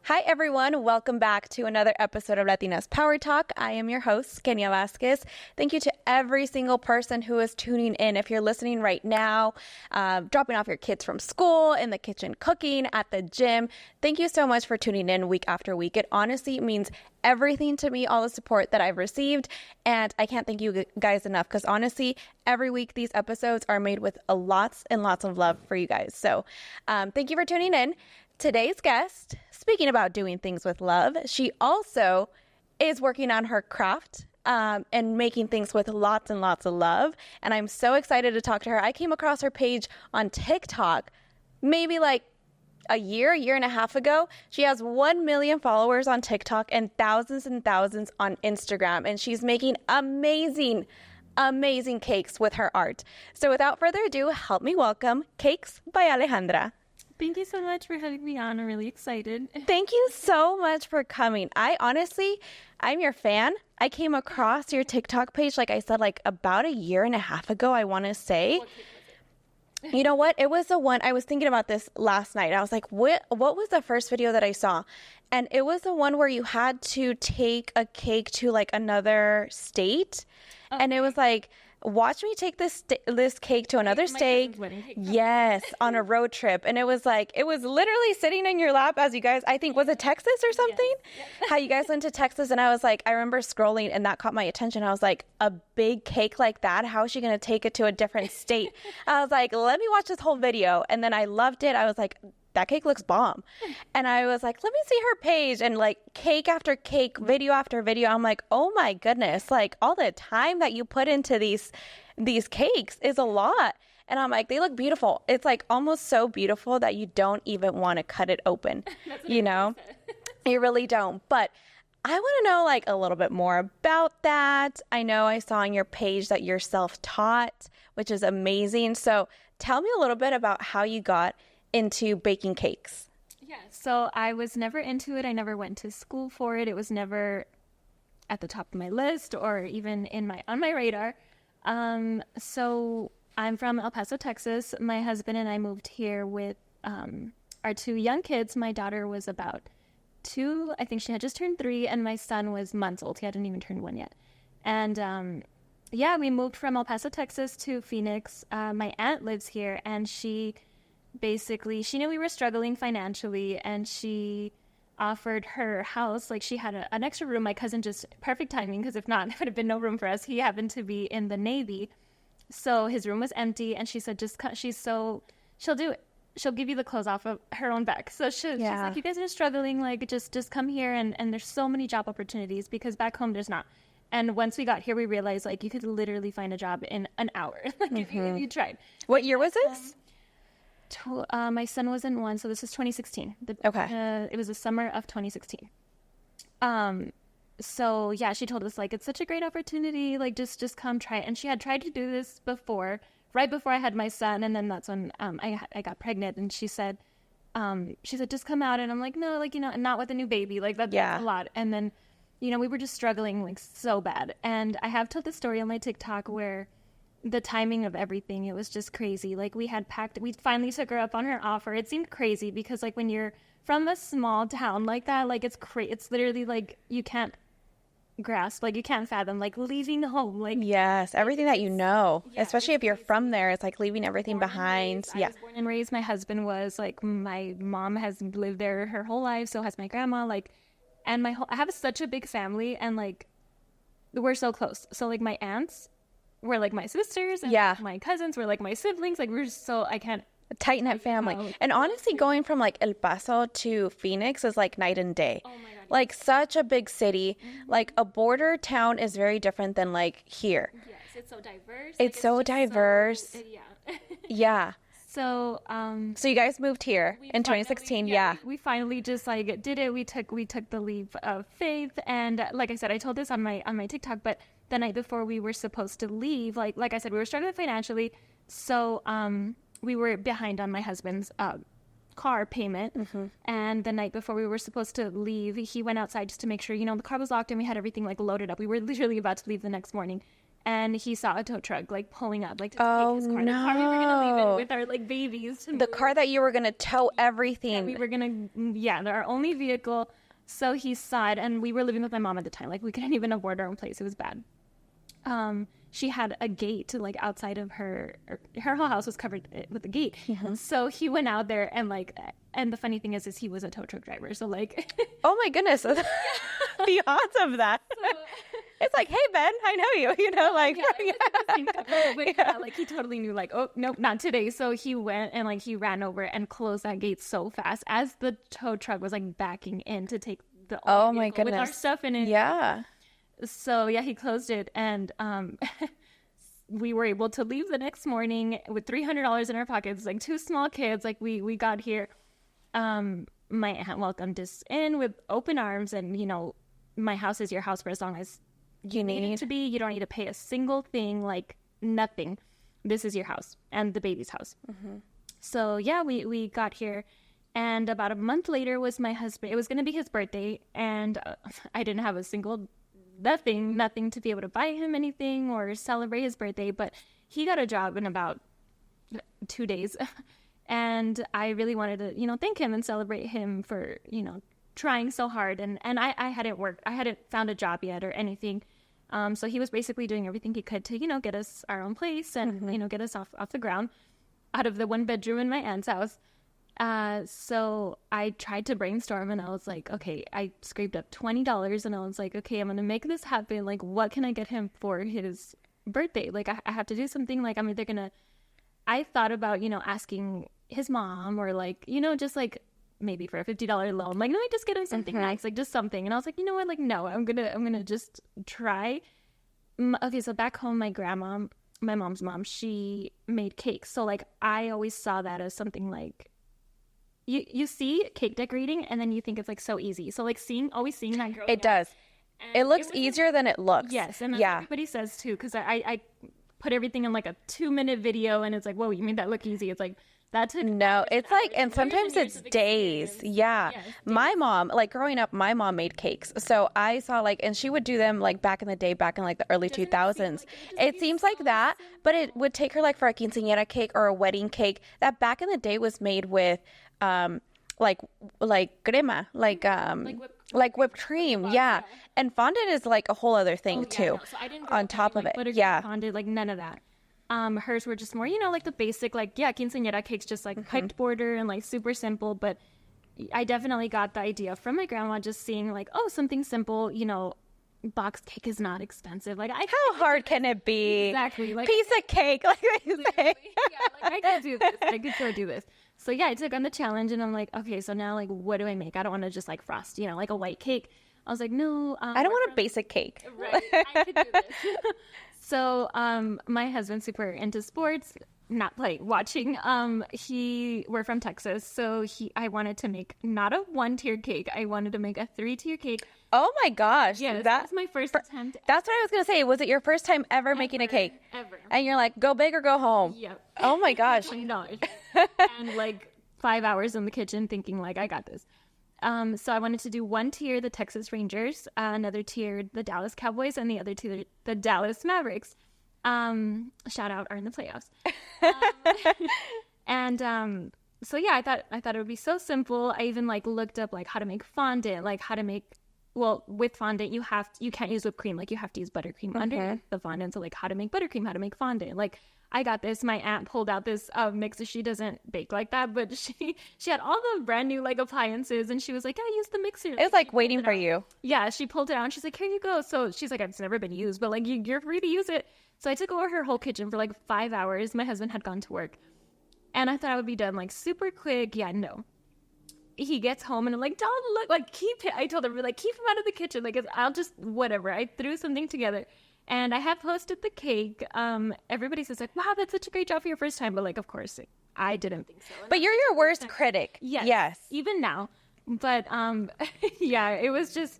Hi, everyone. Welcome back to another episode of Latinas Power Talk. I am your host, Kenya Vasquez. Thank you to every single person who is tuning in. If you're listening right now, dropping off your kids from school, in the kitchen cooking, at the gym, thank you so much for tuning in week after week. It honestly means everything to me, all the support that I've received. And I can't thank you guys enough because honestly, every week these episodes are made with lots and lots of love for you guys. So thank you for tuning in. Today's guest, speaking about doing things with love, she also is working on her craft and making things with lots and lots of love. And I'm so excited to talk to her. I came across her page on TikTok maybe like a year and a half ago. She has 1 million followers on TikTok and thousands on Instagram. And she's making amazing cakes with her art. So without further ado, help me welcome Cakes by Alejandra. Thank you so much for having me on. I'm really excited. Thank you so much for coming. I'm your fan. I came across your TikTok page, like I said, like about a year and a half ago, I want to say. You know what? It was the one, I was thinking about this last night. I was like, what was the first video that I saw? And it was the one where you had to take a cake to like another state. Okay. And it was like, watch me take this cake to another state. Yes, on a road trip. And it was literally sitting in your lap as you guys, I think, was it Texas or something? Yes. How you guys went to Texas. And I was like, I remember scrolling and that caught my attention. I was like, a big cake like that? How is she going to take it to a different state? I was like, let me watch this whole video. And then I loved it. I was like, that cake looks bomb. And I was like, let me see her page. And like cake after cake, video after video, I'm like, oh my goodness, like all the time that you put into these cakes is a lot. And I'm like, they look beautiful. It's like almost so beautiful that you don't even want to cut it open, you know? You really don't. But I want to know like a little bit more about that. I know I saw on your page that you're self-taught, which is amazing. So tell me a little bit about how you got into baking cakes. Yeah, so I was never into it. I never went to school for it. It was never at the top of my list or even on my radar. So I'm from El Paso, Texas. My husband and I moved here with our 2 young kids. My daughter was about 2. I think she had just turned 3, and my son was months old. He hadn't even turned 1 yet. And we moved from El Paso, Texas to Phoenix. My aunt lives here, and she knew we were struggling financially, and she offered her house. Like she had an extra room. My cousin, just perfect timing, because if not, there would have been no room for us. He happened to be in the Navy, so his room was empty, and she said, she'll do it. She'll give you the clothes off of her own back. So she's like, you guys are struggling, like just come here, and there's so many job opportunities, because back home there's not. And once we got here, we realized like you could literally find a job in an hour, like if you tried. What year was this? My son was in 1, so this is 2016. Okay. It was the summer of 2016. So yeah, she told us like, it's such a great opportunity, like just come try it. And she had tried to do this before, right before I had my son, and then that's when I got pregnant. And she said, just come out. And I'm like, no, like, and not with a new baby, like that's a lot. And then, we were just struggling like so bad. And I have told the story on my TikTok where the timing of everything, it was just crazy. Like we finally took her up on her offer. It seemed crazy because like when you're from a small town like that, like it's literally like you can't grasp, like you can't fathom, like leaving home, like yes, everything that especially if you're from there, it's like leaving everything behind. I was born and raised. My husband was like, my mom has lived there her whole life, so has my grandma, like, and I have such a big family, and like we're so close. So like my aunts were like my sisters, and my cousins were like my siblings. Like we're so, I can't. A tight-knit family. And honestly, going from like El Paso to Phoenix is like night and day. Oh my God. Like such a big city. Mm-hmm. Like a border town is very different than like here. Yes, it's so diverse. It's so diverse. Yeah. So you guys moved here in 2016. We finally just like did it. We took the leap of faith, and like I said, I told this on my TikTok, but the night before we were supposed to leave, like I said, we were struggling financially, so we were behind on my husband's car payment. Mm-hmm. And the night before we were supposed to leave, he went outside just to make sure, the car was locked and we had everything like loaded up. We were literally about to leave the next morning. and he saw a tow truck like pulling up, like to take his car. No. The car we were gonna leave it with our like babies. The car that you were gonna tow everything. We were gonna, our only vehicle. So he saw it, and we were living with my mom at the time. Like we couldn't even afford our own place. It was bad. She had a gate like outside of her whole house was covered with a gate. Mm-hmm. So he went out there and like, and the funny thing is he was a tow truck driver. So like, oh my goodness, the odds of that. So, it's like, hey Ben, I know you. You know, like, like he totally knew. Like, oh nope, not today. So he went and like he ran over and closed that gate so fast as the tow truck was like backing in to take the my goodness with our stuff in it. Yeah. So yeah, he closed it, and we were able to leave the next morning with $300 in our pockets, like 2 small kids. Like we got here. My aunt welcomed us in with open arms, and you know, my house is your house for as long as you need it to be. You don't need to pay a single thing, like nothing. This is your house and the baby's house. Mm-hmm. So yeah, we got here. And about a month later was my husband. It was going to be his birthday, and I didn't have a single nothing to be able to buy him anything or celebrate his birthday, but he got a job in about 2 days. And I really wanted to, you know, thank him and celebrate him for, you know, trying so hard. And I hadn't found a job yet or anything. So he was basically doing everything he could to, you know, get us our own place and, mm-hmm. you know, get us off the ground out of the 1 bedroom in my aunt's house. So I tried to brainstorm, and I was like, okay, I scraped up $20, and I was like, okay, I'm going to make this happen. Like, what can I get him for his birthday? Like, I have to do something. Like, I'm either going to, I thought about, you know, asking his mom, or like, you know, just like maybe for a $50 loan. Like, no, I just get him something mm-hmm. nice, like just something. And I was like, you know what? Like, no, I'm going to just try. Okay. So back home, my grandma, my mom's mom, she made cakes. So like, I always saw that as something like, You see cake decorating, and then you think it's like so easy. So like always seeing that growing it does. It looks easier than it looks. Yes, and that's what everybody says too. Because I put everything in like a 2-minute video, and it's like, whoa, you made that look easy. It's like that took it's like, and sometimes it's days. Yeah, yes, my mom, like growing up, my mom made cakes. So I saw like, and she would do them like back in the day, back in like the early 2000s. It seems like that, but it would take her like for a quinceañera cake or a wedding cake that back in the day was made with like crema, like whipped cream, yeah. And fondant is like a whole other thing too. So I didn't on top of it, fondant, like none of that. Hers were just more, you know, like the basic, like quinceañera cakes, just like mm-hmm. piped border and like super simple. But I definitely got the idea from my grandma, just seeing like, oh, something simple, you know. Box cake is not expensive. Like, how hard can it be? Exactly, like piece of cake, like you say. Yeah, like I could do this. I could sure do this. So yeah, I took on the challenge, and I'm like, okay, so now like, what do I make? I don't want to just like frost, you know, like a white cake. I was like, no, I don't want a basic cake. Right, I could do this. So my husband's super into sports, not playing, watching. We're from Texas, so I wanted to make not a 1-tier cake. I wanted to make a 3-tier cake. Oh my gosh. Yeah, that's my first attempt. That's what I was going to say. Was it your first time ever making a cake? Ever. And you're like, go big or go home. Yep. Oh my gosh. $20. And like 5 hours in the kitchen thinking like, I got this. So I wanted to do 1 tier, the Texas Rangers, another tier, the Dallas Cowboys, and the other tier, the Dallas Mavericks. Shout out, are in the playoffs. So yeah, I thought it would be so simple. I even like looked up like how to make fondant, like how to make, well, with fondant you can't use whipped cream, like you have to use buttercream mm-hmm. under the fondant. So like how to make buttercream, how to make fondant. Like I got this. My aunt pulled out this mixer. She doesn't bake like that, but she had all the brand new like appliances, and she was like, "I use the mixer." It was like waiting for you. Yeah, she pulled it out, and she's like, "Here you go." So she's like, "It's never been used, but like you're free to use it." So I took over her whole kitchen for like 5 hours. My husband had gone to work, and I thought I would be done like super quick. Yeah, no. He gets home, and I'm like, "Don't look, like I told him like keep him out of the kitchen. Like I'll just whatever." I threw something together. And I have posted the cake. Everybody says like, "Wow, that's such a great job for your first time." But like, of course, I didn't think so. But you're your worst critic. Yes. Even now. But yeah, it was just,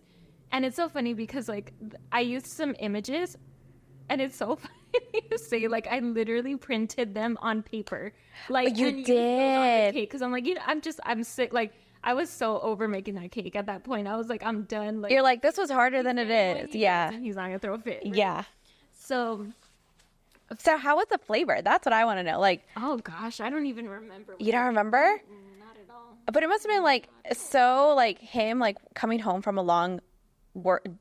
and it's so funny because like I used some images, and it's so funny to say like I literally printed them on paper. Like you did. Because I'm like, I'm sick. Like I was so over making that cake at that point. I was like, I'm done. Like you're like, this was harder than it is. Yeah. And he's not gonna throw a fit. Right? Yeah. So how was the flavor? That's what I want to know. Like, oh gosh, I don't even remember. You don't remember? Not at all. But it must have been like so like him like coming home from a long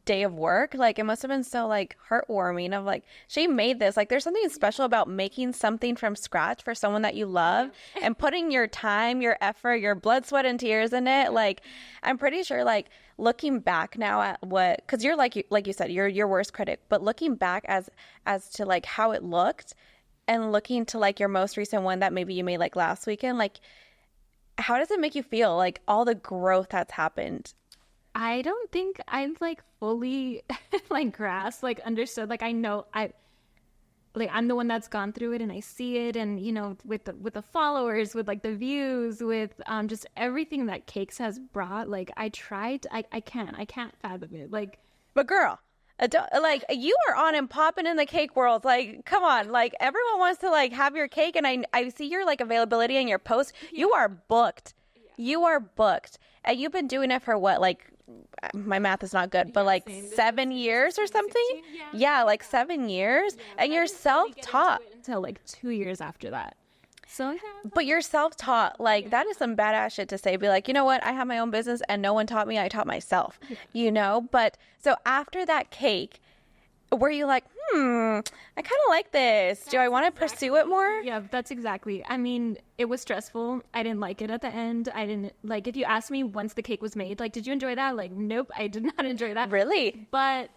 day of work. Like it must have been so like heartwarming of like she made this. Like there's something special about making something from scratch for someone that you love and putting your time, your effort, your blood, sweat, and tears in it. Like I'm pretty sure like looking back now at what, because you're like you said, you're your worst critic, but looking back as to like how it looked and looking to like your most recent one that maybe you made like last weekend, like how does it make you feel, like all the growth that's happened? I don't think I've like fully like grasped, like understood, like I know I'm the one that's gone through it and I see it, and you know, with the followers, with like the views, with just everything that Cakes has brought, like I can't fathom it. Like, but girl, like you are on and popping in the cake world. Like, come on, like everyone wants to like have your cake, and I see your like availability in your post. Yeah. You are booked. Yeah. You are booked, and you've been doing it for what, like, my math is not good, but like 7 years or something. Yeah, like 7 years, and you're self-taught until like 2 years after that. So yeah, but you're self-taught. Like that is some badass shit to say. Be like, you know what? I have my own business, and no one taught me. I taught myself. Yeah. You know. But so after that cake, were you like, I kind of like this. Do I want to pursue it more? Yeah, that's exactly. I mean, it was stressful. I didn't like it at the end. I didn't like, if you asked me once the cake was made, like, did you enjoy that? Like, nope, I did not enjoy that. Really? But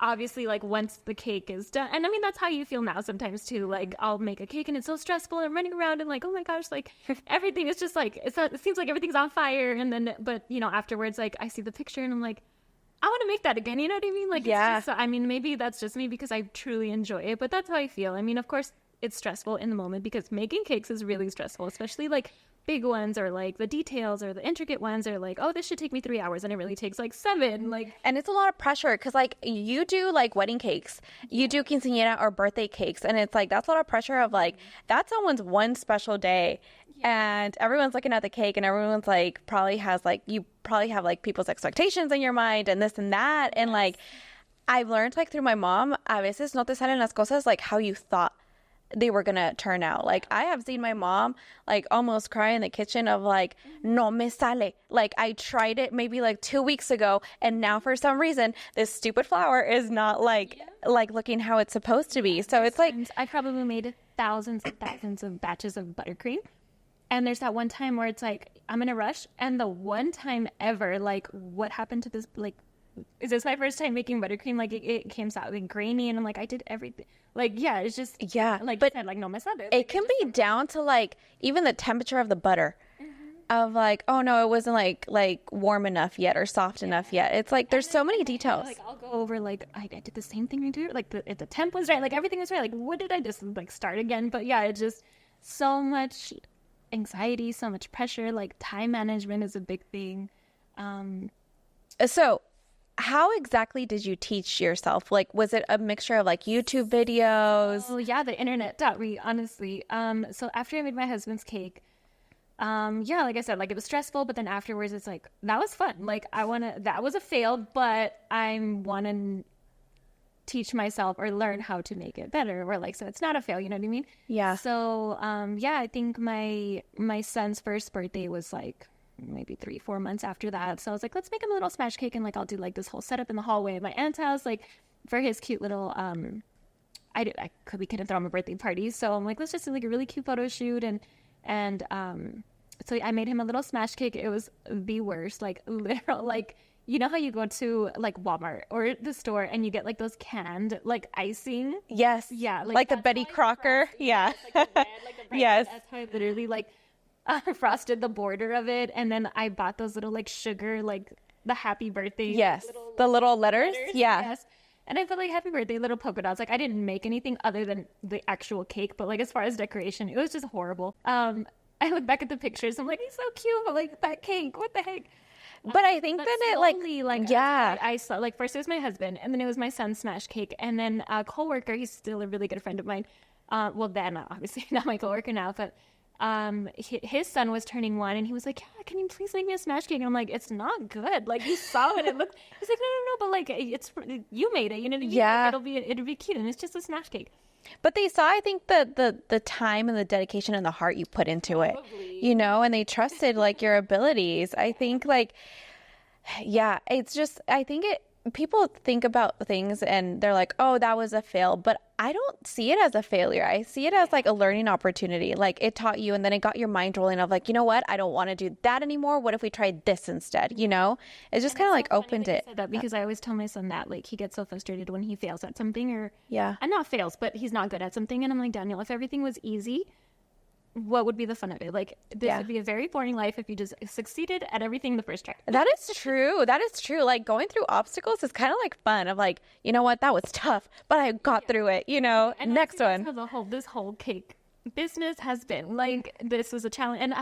obviously, like, once the cake is done, and I mean, that's how you feel now sometimes too. Like, I'll make a cake and it's so stressful, and I'm running around and like, oh my gosh, like everything is just like, it seems like everything's on fire. And then, but you know, afterwards, like I see the picture and I'm like, I want to make that again. You know what I mean? Like, yeah. It's just, I mean, maybe that's just me because I truly enjoy it, but that's how I feel. I mean, of course, it's stressful in the moment because making cakes is really stressful, especially like big ones or like the details or the intricate ones are like, oh, this should take me 3 hours and it really takes like 7. Like, and it's a lot of pressure because like you do like wedding cakes, you do quinceañera or birthday cakes, and it's like that's a lot of pressure of like that's someone's one special day. And everyone's looking at the cake, and everyone's like you probably have like people's expectations in your mind and this and that. And like I've learned like through my mom, a veces no te salen las cosas like how you thought they were gonna turn out. Like I have seen my mom like almost cry in the kitchen of like, no me sale. Like I tried it maybe like 2 weeks ago, and now for some reason this stupid flour is not like looking how it's supposed to be. So it's like I probably made thousands and thousands of batches of buttercream. And there's that one time where it's like, I'm in a rush. And the one time ever, like, what happened to this? Like, is this my first time making buttercream? Like, it came out like grainy. And I'm like, I did everything. Like, yeah, it's just, yeah. Like, but said, like, no me sabe. Like, it can be down to like even the temperature of the butter. Of like, oh no, it wasn't like warm enough yet or soft enough yet. It's like there's so many details. Like I'll go over like I did the same thing I do. Like the temp was right. Like everything was right. Like what did I just like start again? But yeah, it's just so much anxiety, so much pressure. Like time management is a big thing. So how exactly did you teach yourself? Like was it a mixture of like YouTube videos? Oh yeah, the internet taught me, honestly. So after I made my husband's cake, yeah, like I said, like it was stressful, but then afterwards it's like that was fun. Like that was a fail, but I want to teach myself or learn how to make it better, or like, so it's not a fail, you know what I mean? Yeah. So yeah, I think my son's first birthday was like maybe 3-4 months after that. So I was like, let's make him a little smash cake, and like I'll do like this whole setup in the hallway at my aunt's house, like for his cute little we couldn't throw him a birthday party, so I'm like, let's just do like a really cute photo shoot. And so I made him a little smash cake. It was the worst, like literal, like, you know how you go to like Walmart or the store and you get like those canned like icing? Yes. Yeah. Like the Betty Crocker. Yeah. Like the bread, yes. That's how I literally like frosted the border of it. And then I bought those little like sugar, like the happy birthday. Yes. The little letters. Yeah. Yes. And I put like happy birthday little polka dots. Like I didn't make anything other than the actual cake, but like as far as decoration, it was just horrible. I look back at the pictures. I'm like, he's so cute, but like that cake, what the heck? But I think that it like yeah, I saw like first it was my husband, and then it was my son's smash cake, and then a coworker. He's still a really good friend of mine. Well, then obviously not my coworker now, but his son was turning 1, and he was like, yeah, can you please make me a smash cake? And I'm like, it's not good. Like, you saw it. It looked, he's like, no, but like, you made it. You know what I mean? Yeah. Like, it'll be cute. And it's just a smash cake. But they saw, I think, the time and the dedication and the heart you put into it, you know, and they trusted like your abilities. I think like, yeah, it's just, I think people think about things and they're like, oh, that was a fail. But I don't see it as a failure. I see it as like a learning opportunity. Like it taught you and then it got your mind rolling of like, you know what? I don't want to do that anymore. What if we tried this instead? You know, it just kind of like opened it. Said that because I always tell my son that like he gets so frustrated when he fails at something or and not fails, but he's not good at something. And I'm like, Daniel, if everything was easy, what would be the fun of it? Like this would be a very boring life if you just succeeded at everything the first try. That is true. That is true. Like going through obstacles is kind of like fun of like, you know what, that was tough, but I got through it, you know. And next one. That's how this whole cake business has been. Like this was a challenge. And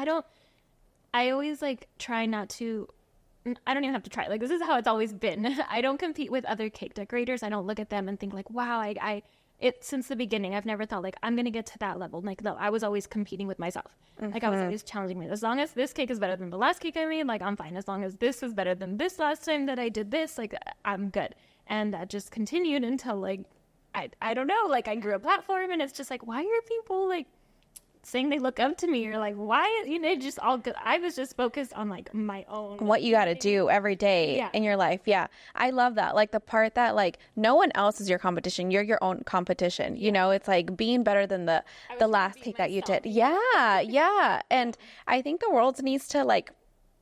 I always like try not to, I don't even have to try. Like this is how it's always been. I don't compete with other cake decorators. I don't look at them and think like, wow, since the beginning, I've never thought like I'm going to get to that level. Like, no, I was always competing with myself. Like I was always challenging me. As long as this cake is better than the last cake I made, like I'm fine. As long as this is better than this last time that I did this, like I'm good. And that just continued until like, I don't know, like I grew a platform and it's just like, why are people like saying they look up to me or like, why, you know, just all good. I was just focused on like my own. What you got to do every day in your life. Yeah. I love that. Like the part that like no one else is your competition. You're your own competition. You know, it's like being better than the last cake that you did. Yeah. Yeah. And I think the world needs to like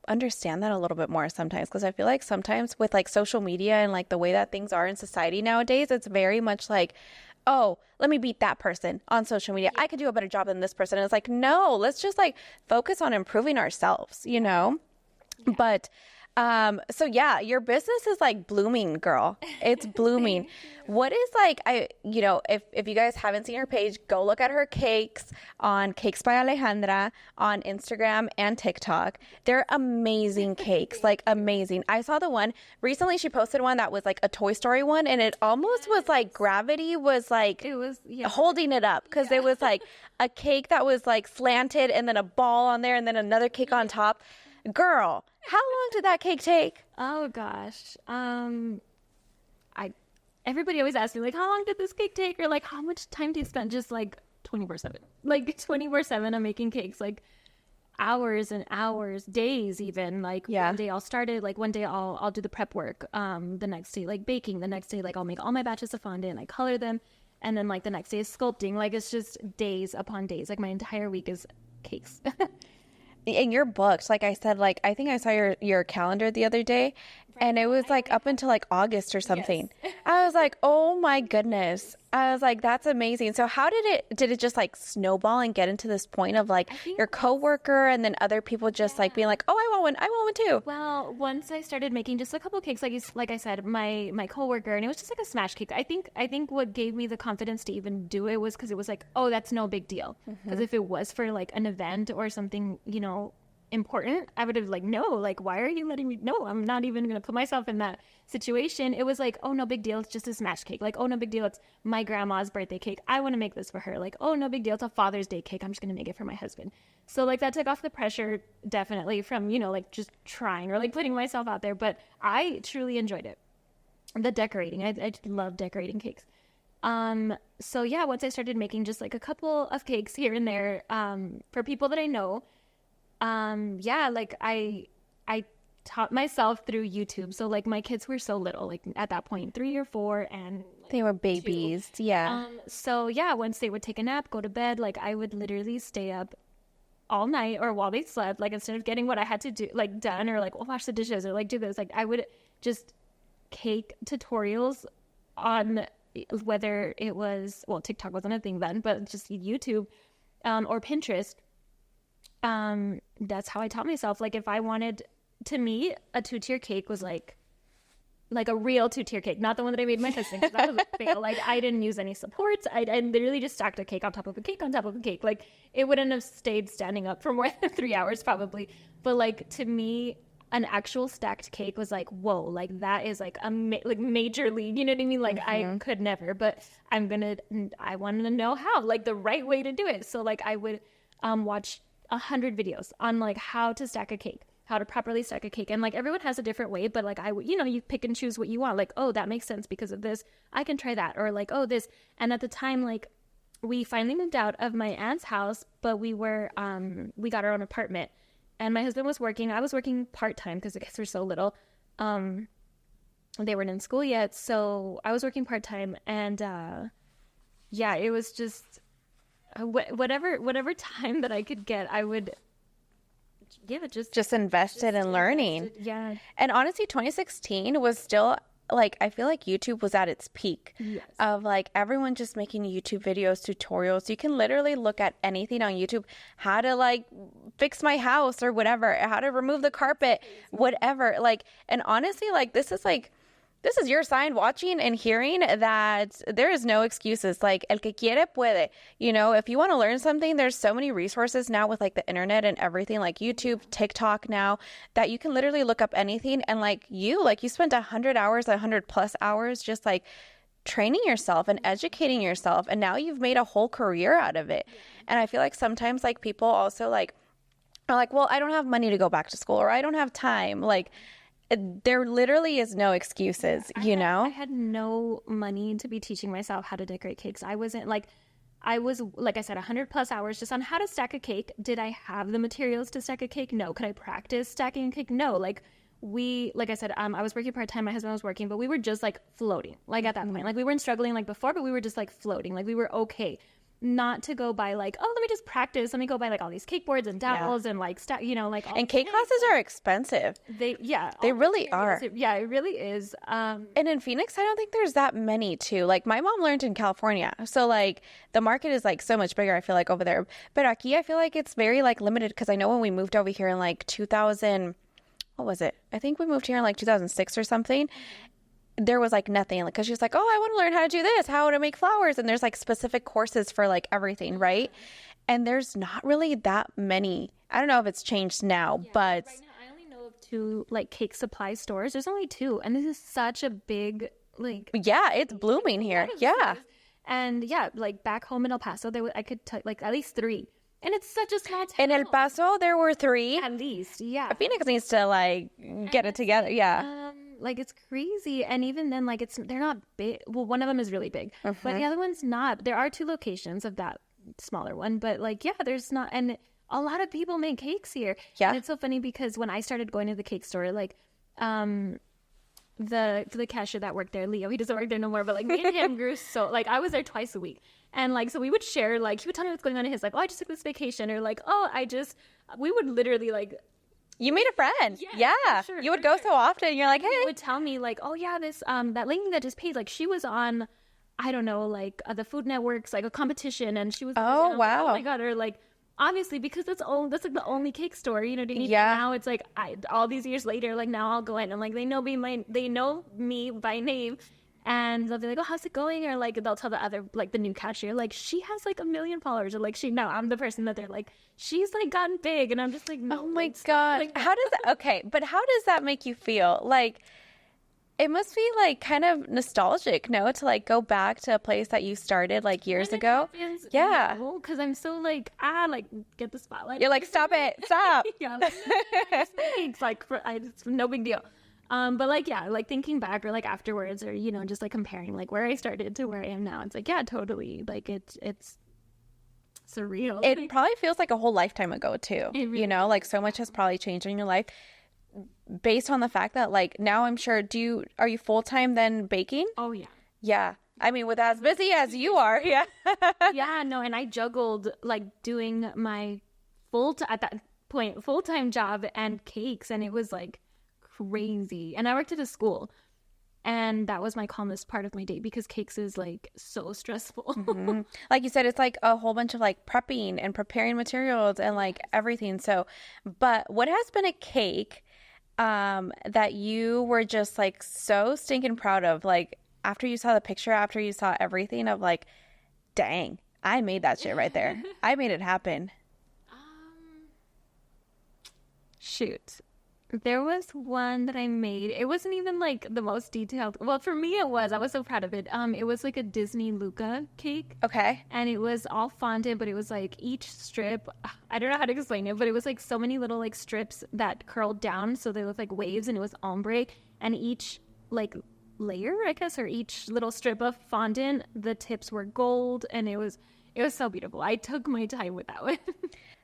understand that a little bit more sometimes, because I feel like sometimes with like social media and like the way that things are in society nowadays, it's very much like, oh, let me beat that person on social media. I could do a better job than this person. And it's like, no, let's just like focus on improving ourselves, you know? Yeah. But so yeah, your business is like blooming, girl. It's blooming. What is like, if you guys haven't seen her page, go look at her cakes on Cakes by Alejandra on Instagram and TikTok. They're amazing cakes, like amazing. I saw the one recently. She posted one that was like a Toy Story one, and it almost was like gravity was like it was holding it up, because it was like a cake that was like slanted and then a ball on there and then another cake on top. Girl, how long did that cake take? Oh gosh. Everybody always asks me like, how long did this cake take? Or like, how much time do you spend? Just like 24/7. Like 24/7 I'm making cakes, like hours and hours, days even. Like one day I'll start it, like one day I'll do the prep work. The next day like baking, the next day like I'll make all my batches of fondant, I color them, and then like the next day is sculpting. Like it's just days upon days. Like my entire week is cakes. And you're booked. Like I said, like I think I saw your calendar the other day, and it was like up until like August or something. Yes. I was like, oh my goodness. I was like, that's amazing. So how did it just like snowball and get into this point of like your coworker and then other people just like being like, oh, I want one too? Well, once I started making just a couple cakes, like I said, my coworker, and it was just like a smash cake. I think what gave me the confidence to even do it was because it was like, oh, that's no big deal. Because if it was for like an event or something, you know, important, I would have like, no, like why are you letting me? No, I'm not even gonna put myself in that situation. It was like, oh, no big deal, it's just a smash cake. Like, oh, no big deal, it's my grandma's birthday cake, I want to make this for her. Like, oh, no big deal, it's a Father's Day cake, I'm just gonna make it for my husband. So like that took off the pressure definitely from, you know, like just trying or like putting myself out there. But I truly enjoyed it. The decorating, I love decorating cakes. So yeah, once I started making just like a couple of cakes here and there for people that I know, like I taught myself through YouTube. So like my kids were so little, like at that point 3 or 4, and like, they were babies. 2. Yeah. So yeah, once they would take a nap, go to bed, like I would literally stay up all night or while they slept, like instead of getting what I had to do like done or like wash the dishes or like do this, like I would just cake tutorials on whether it was, well, TikTok wasn't a thing then, but just YouTube or Pinterest. That's how I taught myself. Like if I wanted, to me, a 2-tier cake was like a real 2-tier cake, not the one that I made my husband, because that was a fail. Like I didn't use any supports. I literally just stacked a cake on top of a cake on top of a cake. Like it wouldn't have stayed standing up for more than 3 hours probably. But like to me, an actual stacked cake was like, whoa, like that is like a like major league, you know what I mean? Like I could never, but I wanted to know how, like the right way to do it. So like I would watch 100 videos on like how to stack a cake, how to properly stack a cake. And like everyone has a different way, but like you pick and choose what you want. Like, oh, that makes sense because of this. I can try that. Or like, oh, this. And at the time, like we finally moved out of my aunt's house, but we got our own apartment. And my husband was working. I was working part-time because the kids were so little. They weren't in school yet. So I was working part-time. And it was just whatever time that I could get, I would just invest it in learning. Yeah. And honestly, 2016 was still like, I feel like YouTube was at its peak of like everyone just making YouTube videos, tutorials. You can literally look at anything on YouTube, how to like fix my house or whatever, how to remove the carpet, whatever. Like, and honestly, like this is your sign watching and hearing that there is no excuses. Like, el que quiere puede. You know, if you want to learn something, there's so many resources now with like the internet and everything, like YouTube, TikTok now, that you can literally look up anything. And like you spent 100+ hours just like training yourself and educating yourself. And now you've made a whole career out of it. And I feel like sometimes like people also like are like, well, I don't have money to go back to school, or I don't have time. Like, there literally is no excuses, you know? I had no money to be teaching myself how to decorate cakes. I was like I said, 100+ hours just on how to stack a cake. Did I have the materials to stack a cake? No. Could I practice stacking a cake? No. Like I said, I was working part-time, my husband was working, but we were just like floating, like at that point. Like we weren't struggling like before, but we were just like floating. Like we were okay. Not to go buy like, oh, let me just practice. Let me go buy like all these cake boards and dowels and like like all. And cake classes are expensive. They really are. Yeah, it really is. And in Phoenix, I don't think there's that many too. Like my mom learned in California, so like the market is like so much bigger, I feel like, over there. But aquí, I feel like it's very like limited, because I know when we moved over here in like 2000, what was it? I think we moved here in like 2006 or something. There was like nothing, like, because she's like, oh, I want to learn how to do this, how to make flowers, and there's like specific courses for like everything, right? And there's not really that many. I don't know if it's changed now, but right now I only know of 2 like cake supply stores. There's only 2, and this is such a big like it's blooming here. Yeah. And like back home in El Paso, I could like at least 3. And it's such a small town. In El Paso, there were 3. At least, yeah. Phoenix needs to like get it together. Yeah. Like it's crazy. And even then, like they're not big. Well, one of them is really big, but the other one's not. There are 2 locations of that smaller one, but like, there's not. And a lot of people make cakes here. Yeah. And it's so funny because when I started going to the cake store, like, the cashier that worked there, Leo, he doesn't work there no more, but like me and him grew so, like I was there twice a week. And like, so we would share, like he would tell me what's going on in his, like, oh, I just took this vacation, or like, oh, we would literally like. You made a friend. Yeah. Sure, you would go so often. You're like, hey. He would tell me like, oh yeah, this, that lady that just paid, like she was on, I don't know, like the Food Network's like a competition, and she was. Oh, wow. Like, oh my God. Or like, obviously because that's like the only cake store, you know. Now it's like, all these years later, like now I'll go in and like, they know me by name. And they'll be like, oh, how's it going? Or like, they'll tell the other, like the new cashier, like she has like 1 million followers. Or like, I'm the person that they're like, she's like gotten big. And I'm just like, no, oh my God. Like, how does that, okay. But how does that make you feel? Like, it must be like kind of nostalgic, no? To like go back to a place that you started like years ago. Happens, yeah. Because I'm so like, like get the spotlight. You're like, stop it. Stop. Yeah. Like, it's like, it's no big deal. But like, like thinking back or like afterwards, or, you know, just like comparing like where I started to where I am now, it's like, totally. Like it's surreal. It probably feels like a whole lifetime ago too, really you know, like so much has probably changed in your life based on the fact that like now I'm sure, are you full-time then baking? Oh yeah. Yeah. I mean, with as busy as you are. Yeah. Yeah, no. And I juggled like doing my at that point, full-time job and cakes. And it was like crazy. And I worked at a school, and that was my calmest part of my day, because cakes is like so stressful. Mm-hmm. Like you said, it's like a whole bunch of like prepping and preparing materials and like everything. So, but what has been a cake that you were just like so stinking proud of, like after you saw the picture, after you saw everything, of like, dang, I made that shit right there. I made it happen. Shoot. There was one that I made. It wasn't even like the most detailed. Well, for me it was. I was so proud of it. It was like a Disney Luca cake. Okay. And it was all fondant, but it was like each strip, I don't know how to explain it, but it was like so many little like strips that curled down so they looked like waves, and it was ombre, and each like layer, I guess, or each little strip of fondant, the tips were gold, and it was so beautiful. I took my time with that one.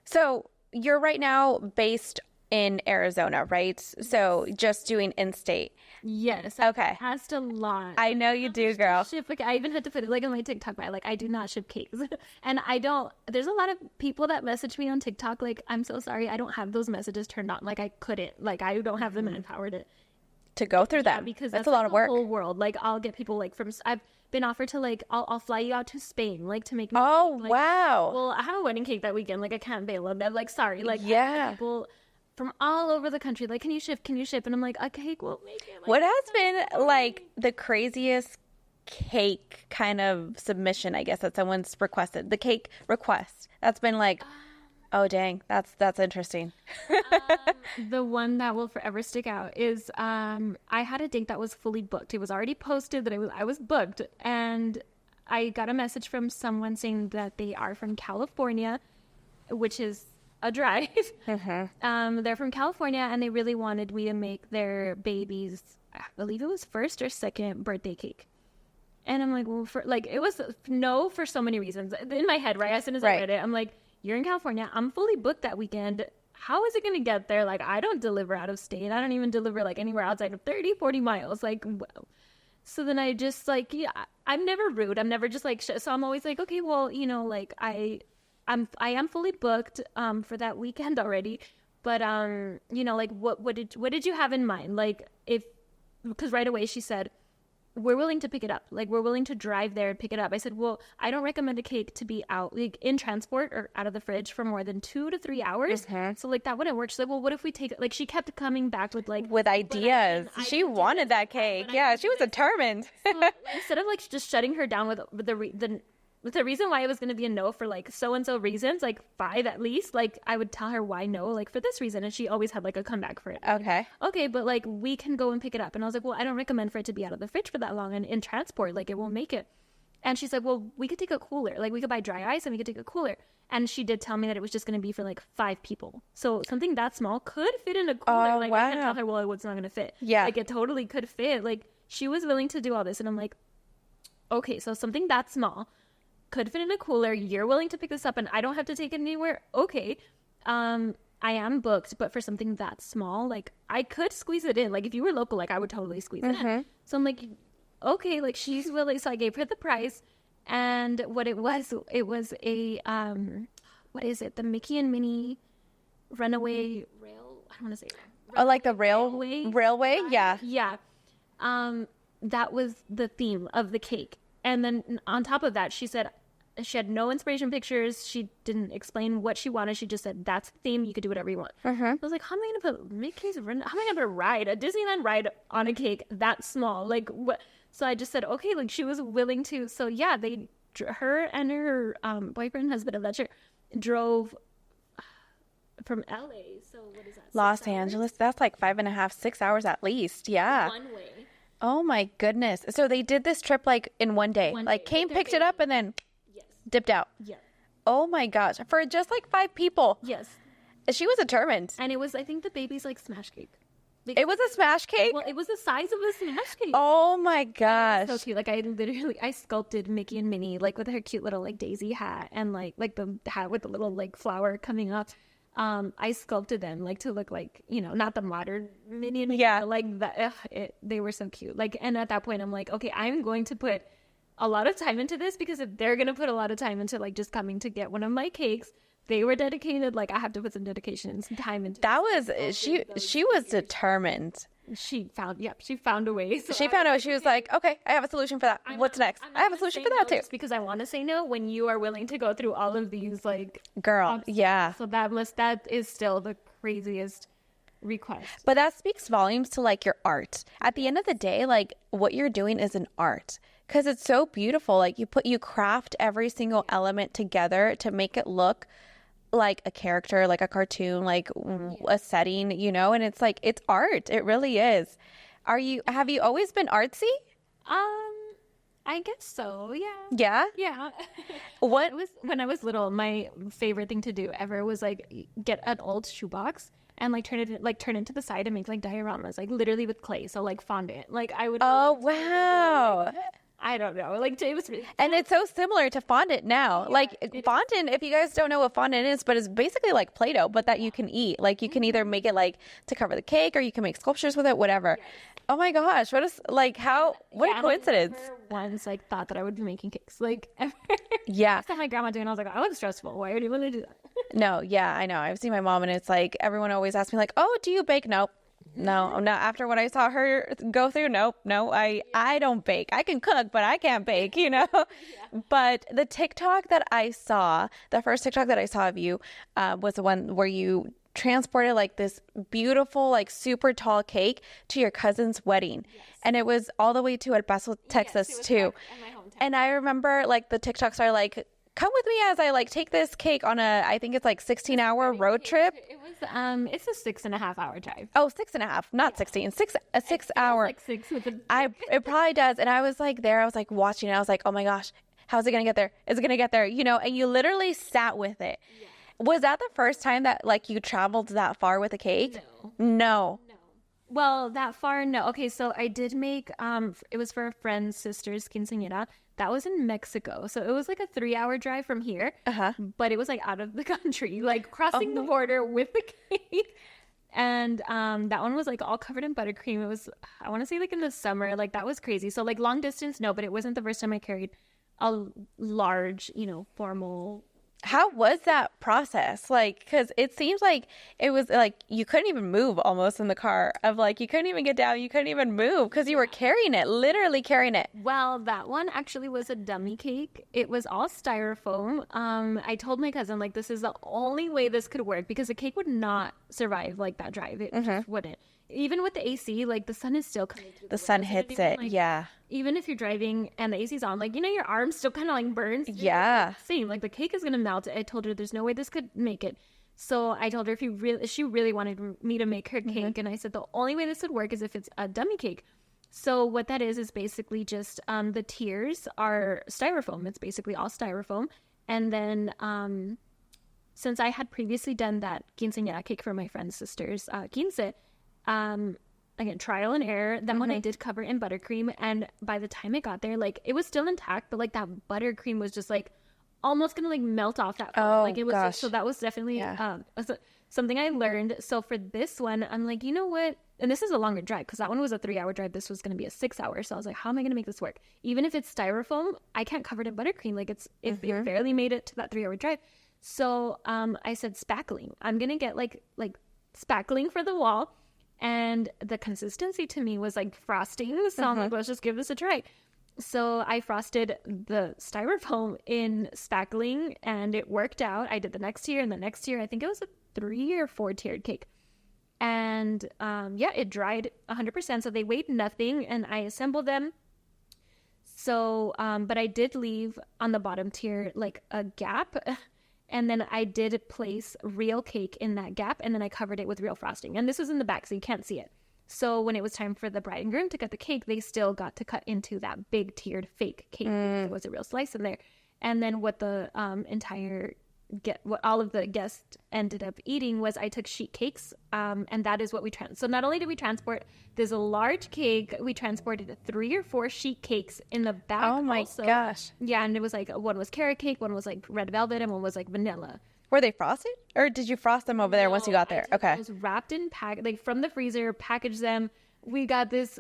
So you're right now based in Arizona, right? So just doing in-state. Yes. Okay. I passed a lot. I know you do, girl. Ship, like, I even had to put it like on my TikTok bio. Like, I do not ship cakes. And I don't, there's a lot of people that message me on TikTok. Like, I'm so sorry. I don't have those messages turned on. Like, I couldn't. Like, I don't have the manpower to go through them. Because that's a lot of work. The whole world. Like, I'll get people like from, I've been offered to like, I'll fly you out to Spain, like to make me. Oh, like, wow. Well, I have a wedding cake that weekend. Like, I can't bail them. I'm like, sorry. Like, yeah. People from all over the country, like, can you ship? And I'm like, a cake will make it. Like, what has been like the craziest cake kind of submission, I guess, that someone's requested? The cake request that's been like, oh dang, that's interesting. The one that will forever stick out is I had a date that was fully booked. It was already posted that I was booked, and I got a message from someone saying that they are from California, which is a drive. They're from California, and they really wanted me to make their baby's, I believe it was first or second birthday cake. And I'm like, well, it was no for so many reasons in my head, right? As soon as I read it, I'm like, you're in California. I'm fully booked that weekend. How is it going to get there? Like, I don't deliver out of state. I don't even deliver like anywhere outside of 30, 40 miles. Like, so then I just like, yeah, I'm never rude. I'm never just like, so I'm always like, okay, well, you know, like I am fully booked for that weekend already, but you know, like what did you have in mind? Like, because right away she said, we're willing to pick it up. Like, we're willing to drive there and pick it up. I said, well, I don't recommend a cake to be out like in transport or out of the fridge for more than 2 to 3 hours. So like that wouldn't work. She's like, well, what if we take it? Like, she kept coming back with ideas. She wanted that cake. Yeah, she was determined. So, instead of like just shutting her down with the reason why it was going to be a no for like so-and-so reasons, like 5 at least, like I would tell her why no, like for this reason. And she always had like a comeback for it. Okay, but like we can go and pick it up. And I was like, well, I don't recommend for it to be out of the fridge for that long and in transport, like it won't make it. And she's like, well, we could take a cooler. Like, we could buy dry ice and we could take a cooler. And she did tell me that it was just going to be for like 5 people. So something that small could fit in a cooler. I can't tell her, well, it's not going to fit. Yeah. Like, it totally could fit. Like, she was willing to do all this. And I'm like, okay, so something that small could fit in a cooler. You're willing to pick this up and I don't have to take it anywhere. Okay. I am booked, but for something that small, like I could squeeze it in. Like, if you were local, like I would totally squeeze it in. So I'm like, okay, like she's willing. So I gave her the price, and what it was a, what is it? The Mickey and Minnie Runaway Rail. I don't want to say that. Oh, like the railway? Yeah. Yeah. That was the theme of the cake. And then on top of that, she said she had no inspiration pictures. She didn't explain what she wanted. She just said, that's the theme. You could do whatever you want. I was like, how am I going to put Mickey's Run? How am I going to ride a Disneyland ride on a cake that small? Like, what? So I just said, okay, like she was willing to. So yeah, her and her boyfriend, husband, I'm not sure, drove from LA. So what is that? Los Angeles. That's like 5.5, 6 hours at least. Yeah. One way. Oh my goodness. So they did this trip like in one day. Like came, picked it up, and then dipped out. Yeah. Oh my gosh. For just like 5 people. Yes. She was determined. And it was, I think the baby's like smash cake. It was a smash cake? Well, it was the size of a smash cake. Oh my gosh. So cute. Like, I sculpted Mickey and Minnie, like with her cute little like daisy hat and like the hat with the little like flower coming up. I sculpted them like to look like, you know, not the modern Minnie and Minnie, but like that. They were so cute. Like, and at that point I'm like, okay, I'm going to put a lot of time into this, because if they're going to put a lot of time into like just coming to get one of my cakes, they were dedicated. Like, I have to put some dedication and some time into that. She was determined. She found a way. So she found out. She was like, okay, I have a solution for that. What's next? I have a solution for that too. Just because I want to say no when you are willing to go through all of these, like, girl, obstacles. Yeah. So that is still the craziest request. But that speaks volumes to like your art. At the end of the day, like what you're doing is an art, because it's so beautiful. Like you craft every single element together to make it look like a character, like a cartoon, like a setting, you know, and it's like, it's art. It really is. Have you always been artsy? I guess so. Yeah. Yeah. Yeah. What? It was when I was little, my favorite thing to do ever was like get an old shoebox and like turn it to the side and make like dioramas, like literally with clay. So like fondant. Like I would. Oh, wow. I don't know. Like it was really. And it's so similar to fondant now. Like fondant, if you guys don't know what fondant is, but it's basically like Play-Doh, but that you can eat. Like you can either make it like to cover the cake, or you can make sculptures with it, whatever. Yes. Oh my gosh, what a coincidence. I never once like thought that I would be making cakes. Like ever. Yeah. I saw my grandma doing, I was like, I look stressful. Why would you want to do that? No, yeah, I know. I've seen my mom, and it's like everyone always asks me like, "Oh, do you bake?" Nope. No, after what I saw her go through, nope, no, I don't bake. I can cook, but I can't bake, you know? Yeah. But the TikTok that I saw, the first TikTok that I saw of you, was the one where you transported like this beautiful, like super tall cake to your cousin's wedding. Yes. And it was all the way to El Paso, Texas, yes, too. In my hometown. And I remember like the TikToks are like, come with me as I like take this cake on I think it's like 16-hour road trip. It was, it's a 6.5-hour drive. Oh, 6.5, not 16, 6 hour. Like 6 with it probably does. And I was like there, I was like watching it. I was like, oh my gosh, how's it going to get there? Is it going to get there? You know, and you literally sat with it. Yeah. Was that the first time that like you traveled that far with a cake? No. Well, that far, no. Okay, so I did make, it was for a friend's sister's quinceañera. That was in Mexico. So it was like a 3-hour drive from here. Uh-huh. But it was like out of the country, like crossing the border with the cake. And that one was like all covered in buttercream. It was, I want to say like in the summer, like that was crazy. So like long distance, no, but it wasn't the first time I carried a large, you know, formal. How was that process? Like, because it seems like it was like you couldn't even move almost in the car, of like you couldn't even get down, you couldn't even move because you were carrying it, literally carrying it. Well, that one actually was a dummy cake. It was all styrofoam. I told my cousin, like, this is the only way this could work because the cake would not survive like that drive. It just wouldn't. Even with the AC, like the sun is still coming through. The sun hits it, like, yeah. Even if you're driving and the AC's on, like, you know, your arm still kind of like burns. Yeah. Same, like the cake is gonna melt. I told her there's no way this could make it. So I told her if she really wanted me to make her cake, and I said the only way this would work is if it's a dummy cake. So what that is basically just the tiers are styrofoam. It's basically all styrofoam, and then since I had previously done that quinceañera cake for my friend's sister's quince. Again, trial and error. That one I did cover in buttercream, and by the time it got there, like it was still intact, but like that buttercream was just like almost gonna like melt off that foam. Oh, like it was gosh. So that was definitely something I learned. So for this one, I'm like, you know what? And this is a longer drive because that one was a 3-hour drive. This was gonna be a 6-hour. So I was like, how am I gonna make this work? Even if it's styrofoam, I can't cover it in buttercream. Like it barely made it to that 3-hour drive. So I said spackling. I'm gonna get like spackling for the wall. And the consistency to me was like frosting. So I'm like, let's just give this a try. So I frosted the styrofoam in spackling, and it worked out. I did the next tier and the next tier. I think it was a 3 or 4 tiered cake. And it dried 100%. So they weighed nothing, and I assembled them. So, but I did leave on the bottom tier like a gap. And then I did place real cake in that gap, and then I covered it with real frosting. And this was in the back, so you can't see it. So when it was time for the bride and groom to cut the cake, they still got to cut into that big tiered fake cake. There was a real slice in there. And then what the what all of the guests ended up eating was I took sheet cakes, and that is what we So not only did we transport this large cake, we transported 3 or 4 sheet cakes in the back. Oh my gosh. Yeah, and it was like one was carrot cake, one was like red velvet, and one was like vanilla. Were they frosted, or did you frost them over there once you got there? Okay. It was wrapped in like from the freezer, packaged them. We got this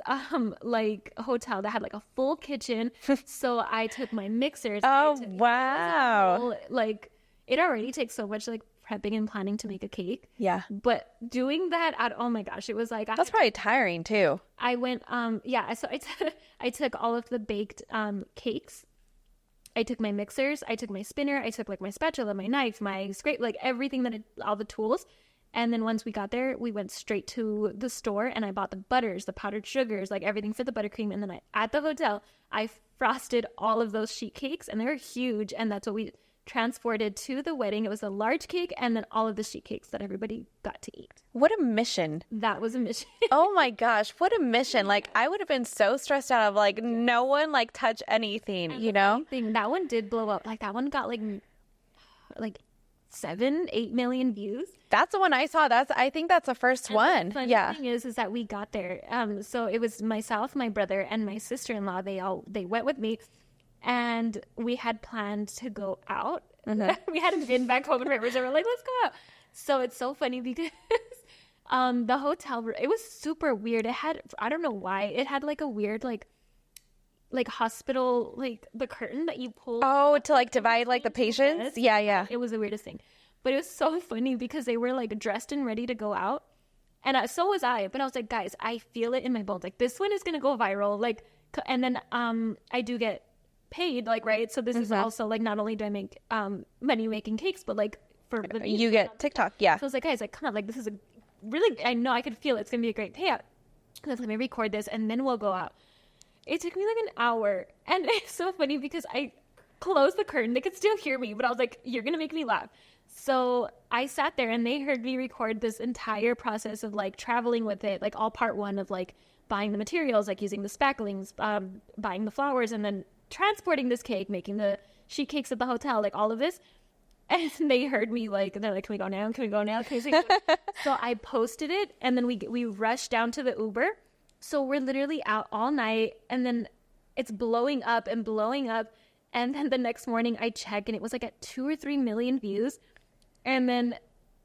like hotel that had like a full kitchen, so I took my mixers. Oh wow! Like it already takes so much like prepping and planning to make a cake. Yeah. But doing that oh my gosh, it was like that's probably tiring too. I went so I took all of the baked cakes. I took my mixers, I took my spinner, I took like my spatula, my knife, my scrape, like everything all the tools. And then once we got there, we went straight to the store and I bought the butters, the powdered sugars, like everything for the buttercream. And then at the hotel, I frosted all of those sheet cakes, and they were huge. And that's what we transported to the wedding. It was a large cake and then all of the sheet cakes that everybody got to eat. What a mission. That was a mission. Oh my gosh, what a mission. Like, I would have been so stressed out of like no one like touch anything, you know? That one did blow up. Like that one got like 7-8 million views. That's the one I saw. I think that's the first one. The funny Yeah. thing is that we got there. So it was myself, my brother, and my sister-in-law. They went with me, and we had planned to go out. We hadn't been back home in forever, so we're like, let's go out. So it's so funny because the hotel, it was super weird. It had, I don't know why, it had like a weird like hospital, like the curtain that you pull. Oh, to like divide like the patients? Yeah, yeah. It was the weirdest thing. But it was so funny because they were like dressed and ready to go out. And so was I. But I was like, guys, I feel it in my bones. Like this one is going to go viral. Like, and then I do get paid, like, right? So this is also like, not only do I make money making cakes, but like for the views, You get TikTok, yeah. So I was like, guys, like, come on, like this is a really, I know I could feel it. It's going to be a great payout. Let me record this and then we'll go out. It took me like an hour, and it's so funny because I closed the curtain. They could still hear me, but I was like, you're going to make me laugh. So I sat there, and they heard me record this entire process of, like, traveling with it, like, all part one of, like, buying the materials, like, using the spacklings, buying the flowers, and then transporting this cake, making the sheet cakes at the hotel, like, all of this. And they heard me, like, they're like, can we go now? Can we go now? Can we go? So I posted it, and then we rushed down to the Uber. So we're literally out all night, and then it's blowing up and blowing up. And then the next morning I check, and it was like at 2 or 3 million views. And then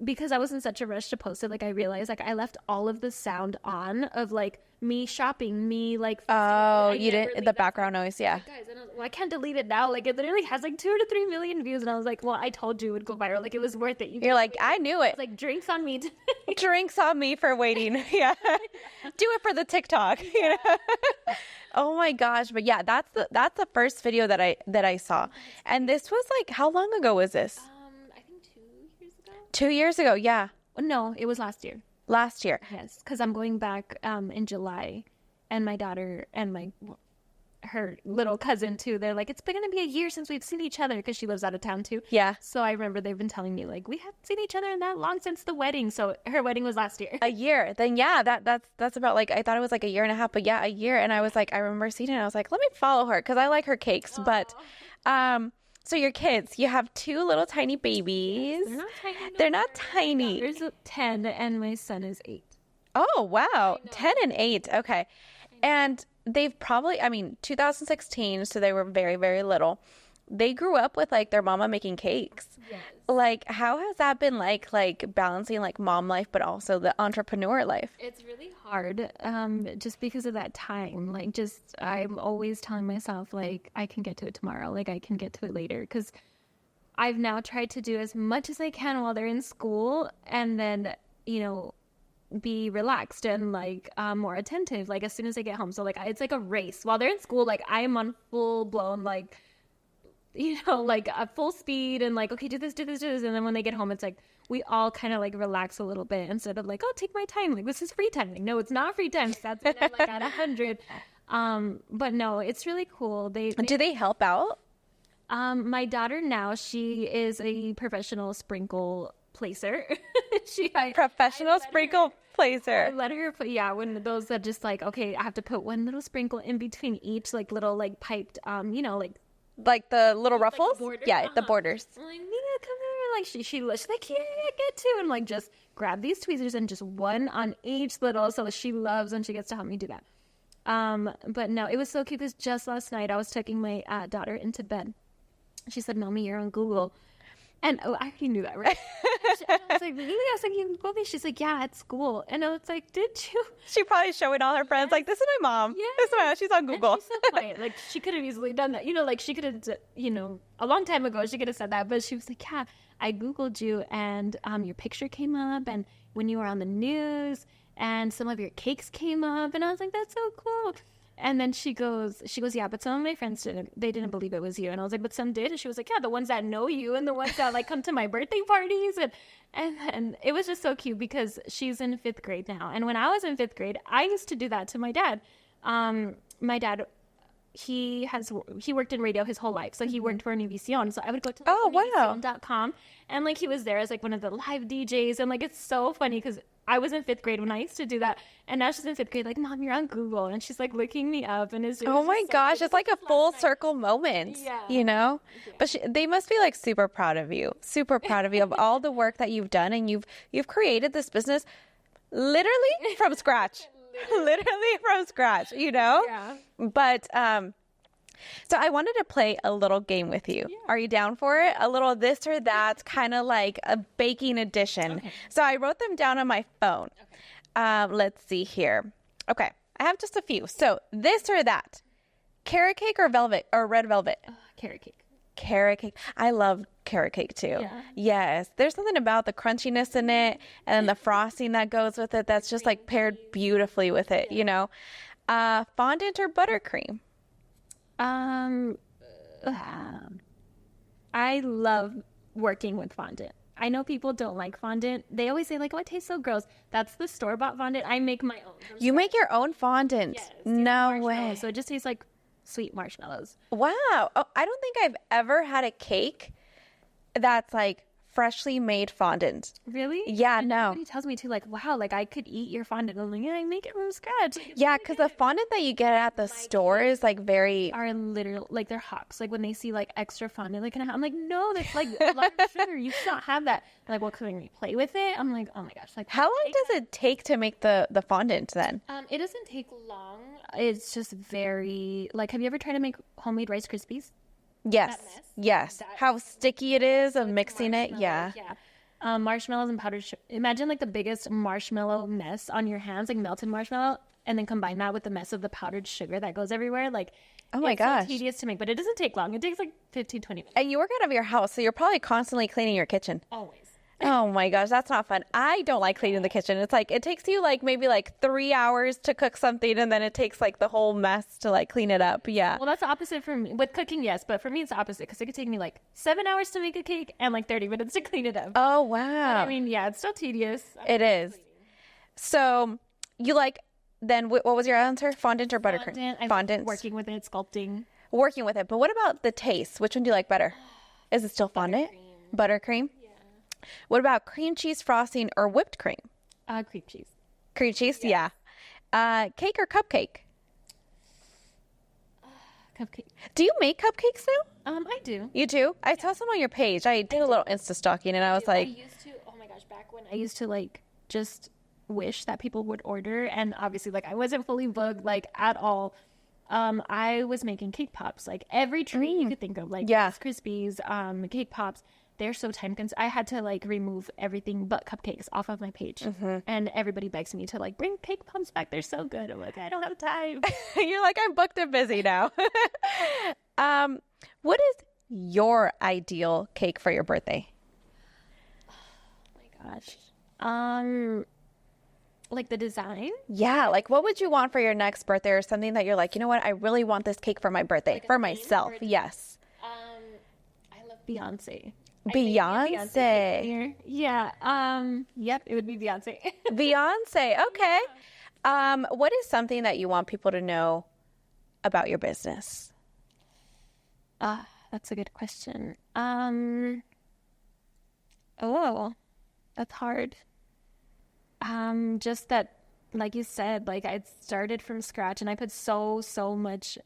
because I was in such a rush to post it, like I realized like I left all of the sound on of like me shopping, me like. Oh, you didn't, the background noise, yeah. Guys, and I was like, well, I can't delete it now. Like it literally has like 2 to 3 million views. And I was like, well, I told you it would go viral. Like it was worth it. You're like, I knew it. Like drinks on me. Drinks on me for waiting. Yeah. Do it for the TikTok. You know? Oh my gosh. But yeah, that's the first video that I saw. And this was like, how long ago was this? I think 2 years ago. 2 years ago. Yeah. No, it was last year. Last year. Yes, because I'm going back in July, and my daughter and her little cousin too. They're like, it's been gonna be a year since we've seen each other because she lives out of town too. Yeah. So I remember they've been telling me like we haven't seen each other in that long since the wedding. So her wedding was last year. A year. Then yeah, that's about like I thought it was like a year and a half, but yeah, a year. And I was like, I remember seeing it. And I was like, let me follow her because I like her cakes. Aww. But so your kids, you have 2 little tiny babies. They're not tiny. They're not tiny. There's 10, and my son is 8. Oh wow, 10 and 8. Okay, and they've probably, I mean, 2016, so they were very, very little. They grew up with like their mama making cakes. Yes. Like, how has that been like balancing like mom life, but also the entrepreneur life? It's really hard, just because of that time. Like, just I'm always telling myself like I can get to it tomorrow. Like I can get to it later because I've now tried to do as much as I can while they're in school, and then be relaxed and like more attentive like as soon as I get home. So like it's like a race while they're in school. Like I'm on full blown like like at full speed and like, okay, do this. And then when they get home, it's like we all kind of like relax a little bit instead of like, oh, take my time. Like this is free time. Like, no, it's not free time. That's when I'm like at 100. But no, it's really cool. Do they help out? My daughter now, she is a professional sprinkle placer. Professional sprinkle placer. I let her put, when those that just like, okay, I have to put one little sprinkle in between each like little like piped, like the little ruffles, like the borders. I'm like, Mia, come here. Like she's like, yeah, get to, and like just grab these tweezers and just one on each little. So she loves when she gets to help me do that. But no, it was so cute because just last night I was tucking my daughter into bed. She said, "Mommy, you're on Google." And I already knew that, right? I was like, really? I was like, you Googled me? She's like, yeah, at school. And I was like, did you? She probably showing all her friends, like, this is my mom. Yeah. This is my mom. She's on Google. And she's so quiet. Like, she could have easily done that. Like, she could have, a long time ago, she could have said that. But she was like, yeah, I Googled you, and your picture came up, and when you were on the news, and some of your cakes came up. And I was like, that's so cool. And then she goes, yeah, but some of my friends didn't believe it was you. And I was like, but some did. And she was like, yeah, the ones that know you and the ones that like come to my birthday parties. And it was just so cute because she's in 5th grade now. And when I was in 5th grade, I used to do that to my dad. My dad, he worked in radio his whole life. So he worked for Univision. So I would go to wow. and like he was there as like one of the live DJs. And like it's so funny because I was in 5th grade when I used to do that. And now she's in 5th grade, like, Mom, you're on Google. And she's like looking me up. And oh my gosh, it's like a full circle moment, you know? Yeah. But they must be like super proud of you of all the work that you've done. And you've created this business literally from scratch. Literally from scratch, you know? Yeah. But so I wanted to play a little game with you. Yeah. Are you down for it? A little this or that, kind of like a baking edition. Okay. So I wrote them down on my phone. Okay. Let's see here. Okay, I have just a few. So this or that, carrot cake or velvet or red velvet? Carrot cake. Carrot cake. I love carrot cake too. Yeah. Yes. There's something about the crunchiness in it and the frosting that goes with it that's just like paired beautifully with it, you know. Fondant or buttercream? I love working with fondant. I know people don't like fondant. They always say like, "Oh, it tastes so gross." That's the store-bought fondant. I make my own. You make your own fondant? Yes. No way. So it just tastes like sweet marshmallows. Wow. Oh, I don't think I've ever had a cake that's like freshly made fondant. Really? Yeah, and no. Everybody tells me too, like, wow, like I could eat your fondant. I'm like, yeah, I make it from scratch. Like, yeah, because the fondant that you get at the store is like very... Are literal, like they're hawks. Like when they see like extra fondant, like, I'm like, no, that's like a lot of sugar. You should not have that. They're like, well, can we play with it? I'm like, oh my gosh. Like, how long does it take to make the fondant then? It doesn't take long. It's just very, like, have you ever tried to make homemade Rice Krispies? Yes. Yes. How sticky it is of mixing it. Yeah. Yeah. Marshmallows and powdered sugar. Imagine like the biggest marshmallow mess on your hands, like melted marshmallow, and then combine that with the mess of the powdered sugar that goes everywhere. Like, oh my gosh. It's so tedious to make, but it doesn't take long. It takes like 15, 20 minutes. And you work out of your house, so you're probably constantly cleaning your kitchen. Always. Oh my gosh, that's not fun. I don't like cleaning the kitchen. It's like, it takes you like maybe like 3 hours to cook something, and then it takes like the whole mess to like clean it up. Yeah. Well, that's the opposite for me. With cooking, yes, but for me it's the opposite because it could take me like 7 hours to make a cake and like 30 minutes to clean it up. Oh, wow. But, I mean, yeah, it's still tedious. It is. So you like, then what was your answer? Fondant or buttercream? Fondant. Working with it, sculpting. Working with it. But what about the taste? Which one do you like better? Is it still fondant? Buttercream? What about cream cheese frosting or whipped cream? Cream cheese. Cream cheese, yes. Yeah. Cake or cupcake? Cupcake. Do you make cupcakes now? I do. You do? I saw some on your page. I did a little Insta stalking, and I was like, I used to. Oh my gosh, back when I used to like just wish that people would order, and obviously like I wasn't fully booked like at all. I was making cake pops, like every treat you could think of, like Rice Krispies, cake pops. They're so time consuming. I had to like remove everything but cupcakes off of my page. And everybody begs me to like bring cake pops back. They're so good. I'm like, I don't have time. You're like, I'm booked and busy now. What is your ideal cake for your birthday? Oh my gosh. Like the design? Yeah. Like what would you want for your next birthday, or something that you're like, you know what? I really want this cake for my birthday, like for myself. Yes. I love Beyonce. Beyonce. Yeah. Yep, it would be Beyonce. Beyonce. Okay. What is something that you want people to know about your business? That's a good question. That's hard. Just that, like you said, like I started from scratch and I put so much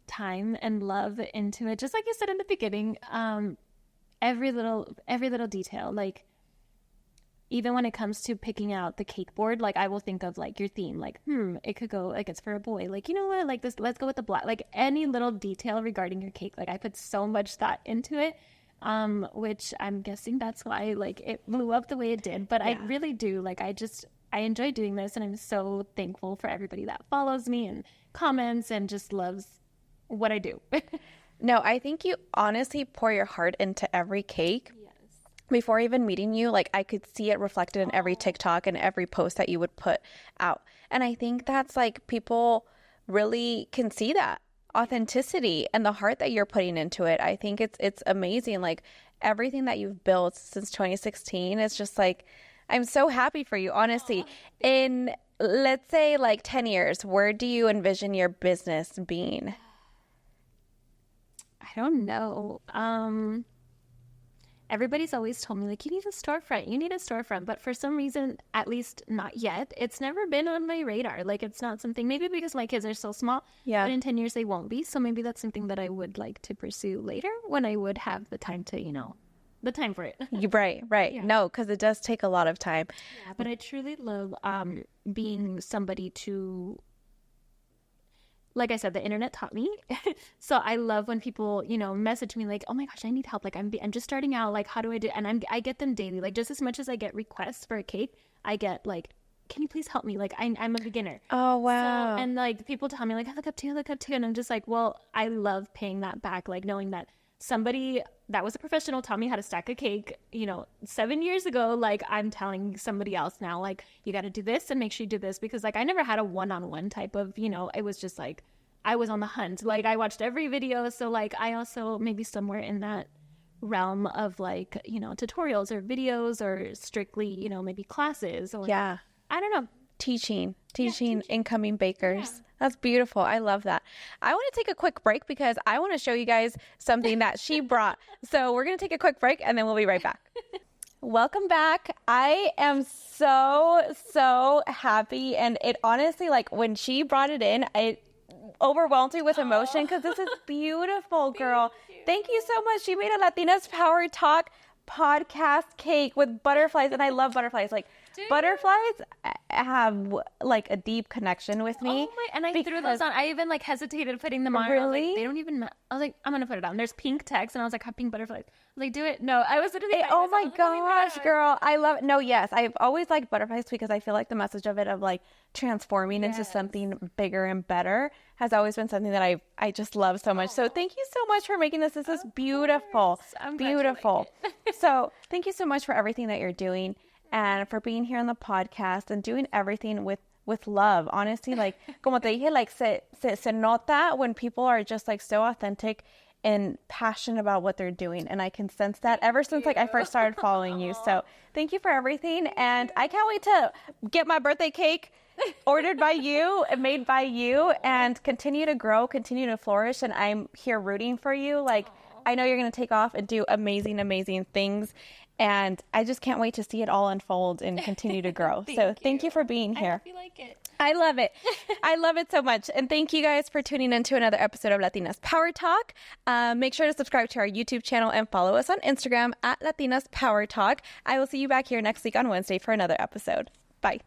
time and love into it. Just like you said in the beginning, every little detail, like even when it comes to picking out the cake board, like I will think of like your theme, like, it could go like it's for a boy. Like, you know what, like this, let's go with the black, like any little detail regarding your cake. Like I put so much thought into it, which I'm guessing that's why like it blew up the way it did. But I really do, like, I enjoy doing this, and I'm so thankful for everybody that follows me and comments and just loves what I do. No, I think you honestly pour your heart into every cake. Yes. Before even meeting you, like I could see it reflected in every TikTok and every post that you would put out. And I think that's like, people really can see that authenticity and the heart that you're putting into it. I think it's amazing. Like everything that you've built since 2016 is just like, I'm so happy for you, honestly. In, let's say like 10 years, where do you envision your business being? don't know. Everybody's always told me, like, you need a storefront. But for some reason, at least not yet, it's never been on my radar. Like, it's not something, maybe because my kids are so small, Yeah. but in 10 years they won't be. So maybe that's something that I would like to pursue later when I would have the time to, the time for it. Right. Yeah. No, because it does take a lot of time. Yeah, but I truly love being somebody to, like I said, the internet taught me. So I love when people, message me like, oh my gosh, I need help. Like I'm just starting out. Like, how do I do? And I get them daily. Like just as much as I get requests for a cake, I get like, can you please help me? Like I'm a beginner. Oh, wow. So, and like people tell me like, I look up to you. And I'm just like, well, I love paying that back. Like knowing that somebody that was a professional taught me how to stack a cake, 7 years ago. Like I'm telling somebody else now, like you got to do this and make sure you do this, because like I never had a one-on-one type of, it was just like I was on the hunt. Like I watched every video. So like I also maybe somewhere in that realm of like, tutorials or videos or strictly, maybe classes or Yeah. I don't know. Teaching incoming bakers. Yeah. That's beautiful. I love that. I want to take a quick break because I want to show you guys something that she brought. So we're going to take a quick break and then we'll be right back. Welcome back. I am so happy. And it honestly, like when she brought it in, it overwhelmed me with emotion because this is beautiful, girl. Thank you so much. She made a Latinas Power Talk podcast cake with butterflies, and I love butterflies. Like butterflies have like a deep connection with me. Oh my! And I threw those on. I even like hesitated putting them on. Really? I was like, they don't even. I was like, I'm gonna put it on. There's pink text, and I was like, pink butterflies. I was like, do it. No, I was literally. Oh my gosh, girl! I love it. No, yes, I've always liked butterflies because I feel like the message of it of like transforming into something bigger and better has always been something that I just love so much. So thank you so much for making this. This is beautiful. I'm beautiful. Glad you like it. So thank you so much for everything that you're doing and for being here on the podcast and doing everything with love. Honestly, like como te dije, like se nota when people are just like so authentic and passionate about what they're doing, and I can sense that ever since like I first started following you. So thank you for everything, and I can't wait to get my birthday cake ordered by you and made by you and continue to grow, continue to flourish, and I'm here rooting for you. Like I know you're going to take off and do amazing things, and I just can't wait to see it all unfold and continue to grow. Thank you for being here. I hope you like it. I love it. I love it so much. And thank you guys for tuning in to another episode of Latinas Power Talk. Make sure to subscribe to our YouTube channel and follow us on Instagram at Latinas Power Talk. I will see you back here next week on Wednesday for another episode. Bye.